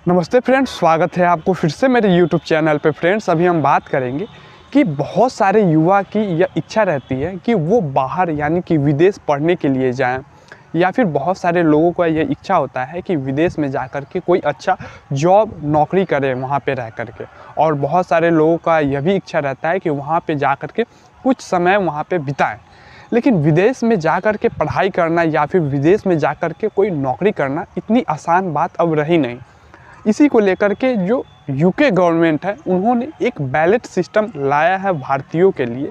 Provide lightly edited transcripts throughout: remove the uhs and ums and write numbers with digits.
नमस्ते फ्रेंड्स, स्वागत है आपको फिर से मेरे YouTube चैनल पे। फ्रेंड्स, अभी हम बात करेंगे कि बहुत सारे युवा की यह इच्छा रहती है कि वो बाहर यानी कि विदेश पढ़ने के लिए जाएं, या फिर बहुत सारे लोगों का यह इच्छा होता है कि विदेश में जाकर के कोई अच्छा जॉब नौकरी करें वहाँ पे रह कर के। और बहुत सारे लोगों का यह भी इच्छा रहता है कि वहाँ पे जा कर के कुछ समय वहाँ पे बिताएं। लेकिन विदेश में जा कर के पढ़ाई करना या फिर विदेश में जा कर के कोई नौकरी करना इतनी आसान बात अब रही नहीं। इसी को लेकर के जो यूके गवर्नमेंट है उन्होंने एक बैलेट सिस्टम लाया है भारतीयों के लिए,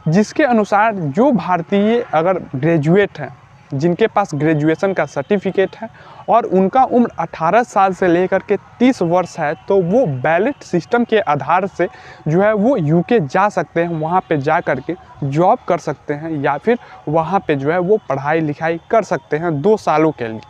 जिसके अनुसार जो भारतीय अगर ग्रेजुएट हैं, जिनके पास ग्रेजुएशन का सर्टिफिकेट है और उनका उम्र 18 साल से लेकर के 30 वर्ष है, तो वो बैलेट सिस्टम के आधार से जो है वो यूके जा सकते हैं, वहाँ पे जा कर के जॉब कर सकते हैं या फिर वहाँ पे जो है वो पढ़ाई लिखाई कर सकते हैं 2 सालों के लिए।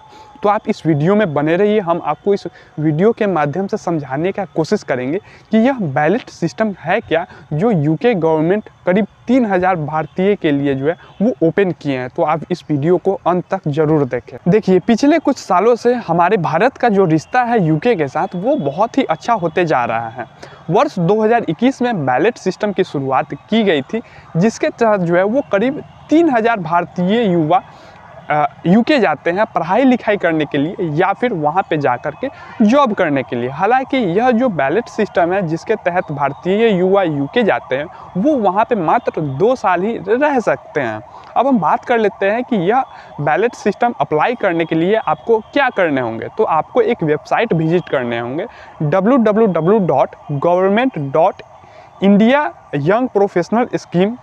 तो आप इस वीडियो में बने रहिए, हम आपको इस वीडियो के माध्यम से समझाने का कोशिश करेंगे कि यह बैलेट सिस्टम है क्या, जो यूके गवर्नमेंट करीब 3000 भारतीय के लिए जो है वो ओपन किए हैं। तो आप इस वीडियो को अंत तक जरूर देखें। देखिए, पिछले कुछ सालों से हमारे भारत का जो रिश्ता है यूके के साथ वो बहुत ही अच्छा होते जा रहा है। वर्ष 2021 में बैलेट सिस्टम की शुरुआत की गई थी, जिसके तहत जो है वो करीब 3000 भारतीय युवा यूके जाते हैं पढ़ाई लिखाई करने के लिए या फिर वहाँ पे जा कर के जॉब करने के लिए। हालांकि यह जो बैलेट सिस्टम है जिसके तहत भारतीय युवा यूके जाते हैं वो वहाँ पे मात्र 2 साल ही रह सकते हैं। अब हम बात कर लेते हैं कि यह बैलेट सिस्टम अप्लाई करने के लिए आपको क्या करने होंगे। तो आपको एक वेबसाइट विजिट करने होंगे www.government.indiayoungprofessionalscheme.com।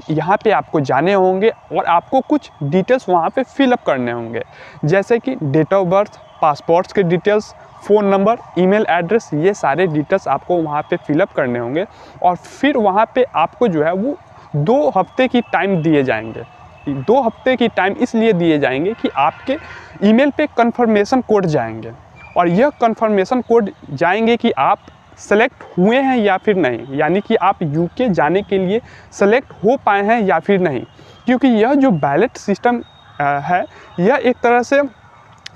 यहाँ पे आपको जाने होंगे और आपको कुछ डिटेल्स वहाँ पे फिलअप करने होंगे, जैसे कि डेट ऑफ बर्थ, पासपोर्ट्स के details, phone number, email address, ये सारे डिटेल्स आपको वहाँ पे फिलअप करने होंगे। और फिर वहाँ पे आपको जो है वो 2 हफ्ते की टाइम दिए जाएंगे। 2 हफ्ते की टाइम इसलिए दिए जाएंगे कि आपके ईमेल पे कन्फर्मेशन कोड जाएंगे, और यह कन्फर्मेशन कोड जाएंगे कि आप सेलेक्ट हुए हैं या फिर नहीं, यानी कि आप यूके जाने के लिए सेलेक्ट हो पाए हैं या फिर नहीं। क्योंकि यह जो बैलेट सिस्टम है यह एक तरह से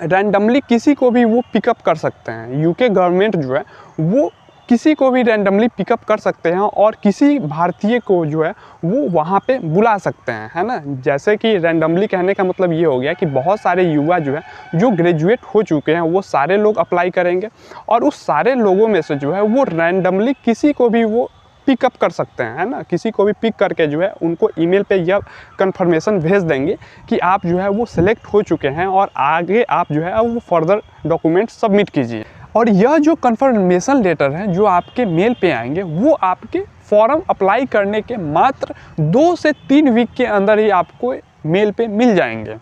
रैंडमली किसी को भी वो पिकअप कर सकते हैं। यूके गवर्नमेंट जो है वो किसी को भी रैंडमली पिकअप कर सकते हैं और किसी भारतीय को जो है वो वहाँ पे बुला सकते हैं, है ना। जैसे कि रैंडमली कहने का मतलब ये हो गया कि बहुत सारे युवा जो है जो ग्रेजुएट हो चुके हैं वो सारे लोग अप्लाई करेंगे, और उस सारे लोगों में से जो है वो रैंडमली किसी को भी वो पिकअप कर सकते हैं, है ना। किसी को भी पिक करके जो है उनको ईमेल पे यह कंफर्मेशन भेज देंगे कि आप जो है वो सिलेक्ट हो चुके हैं और आगे आप जो है वो फर्दर डॉक्यूमेंट सबमिट कीजिए। और यह जो कंफर्मेशन लेटर है जो आपके मेल पे आएंगे वो आपके फॉर्म अप्लाई करने के मात्र 2 से 3 वीक के अंदर ही आपको मेल पे मिल जाएंगे।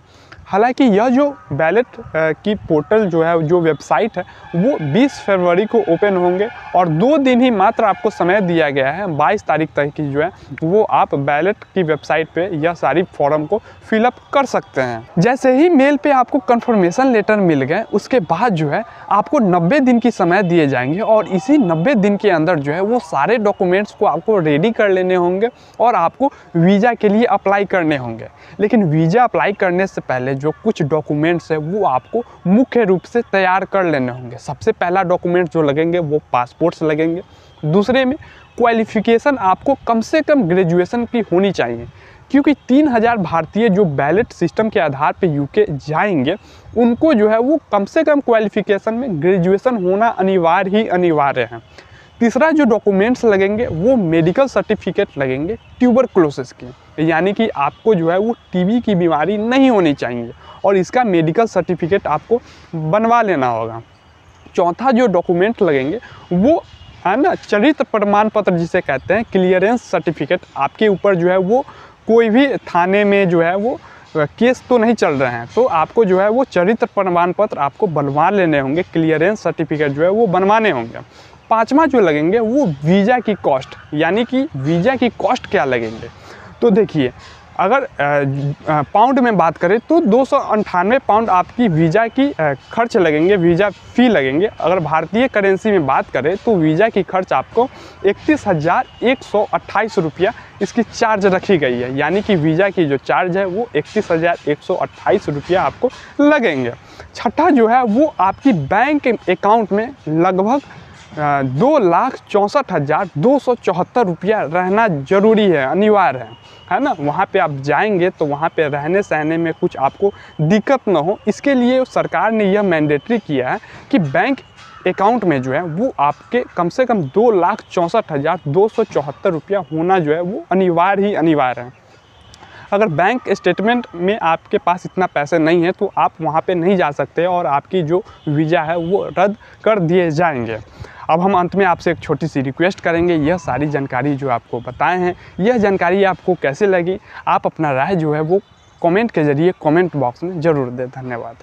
हालांकि यह जो बैलेट की पोर्टल जो है, जो वेबसाइट है, वो 20 फरवरी को ओपन होंगे और 2 दिन ही मात्र आपको समय दिया गया है। 22 तारीख तक की जो है वो आप बैलेट की वेबसाइट पे यह सारी फॉर्म को फिलअप कर सकते हैं। जैसे ही मेल पे आपको कंफर्मेशन लेटर मिल गए, उसके बाद जो है आपको 90 दिन की समय दिए जाएंगे, और इसी 90 दिन के अंदर जो है वो सारे डॉक्यूमेंट्स को आपको रेडी कर लेने होंगे और आपको वीज़ा के लिए अप्लाई करने होंगे। लेकिन वीज़ा अप्लाई करने से पहले जो कुछ डॉक्यूमेंट्स है वो आपको मुख्य रूप से तैयार कर लेने होंगे। सबसे पहला डॉक्यूमेंट जो लगेंगे वो पासपोर्ट्स लगेंगे। दूसरे में क्वालिफिकेशन आपको कम से कम ग्रेजुएशन की होनी चाहिए, क्योंकि 3000 भारतीय जो बैलेट सिस्टम के आधार पे यूके जाएंगे उनको जो है वो कम से कम क्वालिफिकेशन में ग्रेजुएशन होना अनिवार्य है। तीसरा जो डॉक्यूमेंट्स लगेंगे वो मेडिकल सर्टिफिकेट लगेंगे ट्यूबरकुलोसिस की, यानी कि आपको जो है वो टीबी की बीमारी नहीं होनी चाहिए, और इसका मेडिकल सर्टिफिकेट आपको बनवा लेना होगा। चौथा जो डॉक्यूमेंट लगेंगे वो है ना चरित्र प्रमाण पत्र जिसे कहते हैं, क्लियरेंस सर्टिफिकेट। आपके ऊपर जो है वो कोई भी थाने में जो है वो केस तो नहीं चल रहे हैं, तो आपको जो है वो चरित्र प्रमाण पत्र आपको बनवा लेने होंगे, क्लियरेंस सर्टिफिकेट जो है वो बनवाने होंगे। 5वां जो लगेंगे वो वीज़ा की कॉस्ट, यानी कि वीज़ा की कॉस्ट क्या लगेंगे। तो देखिए, अगर पाउंड में बात करें तो 298 पाउंड आपकी वीज़ा की खर्च लगेंगे, वीज़ा फ़ी लगेंगे। अगर भारतीय करेंसी में बात करें तो वीज़ा की खर्च आपको 31,128 रुपया इसकी चार्ज रखी गई है, यानी कि वीज़ा की जो चार्ज है वो 31,128 रुपया आपको लगेंगे। छठा जो है वो आपकी बैंक अकाउंट में लगभग 2,64,274 रुपया रहना ज़रूरी है, अनिवार्य है ना। वहाँ पे आप जाएंगे तो वहाँ पे रहने सहने में कुछ आपको दिक्कत ना हो, इसके लिए सरकार ने यह मैंडेटरी किया है कि बैंक अकाउंट में जो है वो आपके कम से कम 2,64,274 रुपया होना जो है वो अनिवार्य है। अगर बैंक स्टेटमेंट में आपके पास इतना पैसे नहीं है तो आप वहाँ पे नहीं जा सकते और आपकी जो वीज़ा है वो रद्द कर दिए जाएंगे। अब हम अंत में आपसे एक छोटी सी रिक्वेस्ट करेंगे, यह सारी जानकारी जो आपको बताए हैं, यह जानकारी आपको कैसे लगी, आप अपना राय जो है वो कमेंट के ज़रिए कमेंट बॉक्स में ज़रूर दें। धन्यवाद।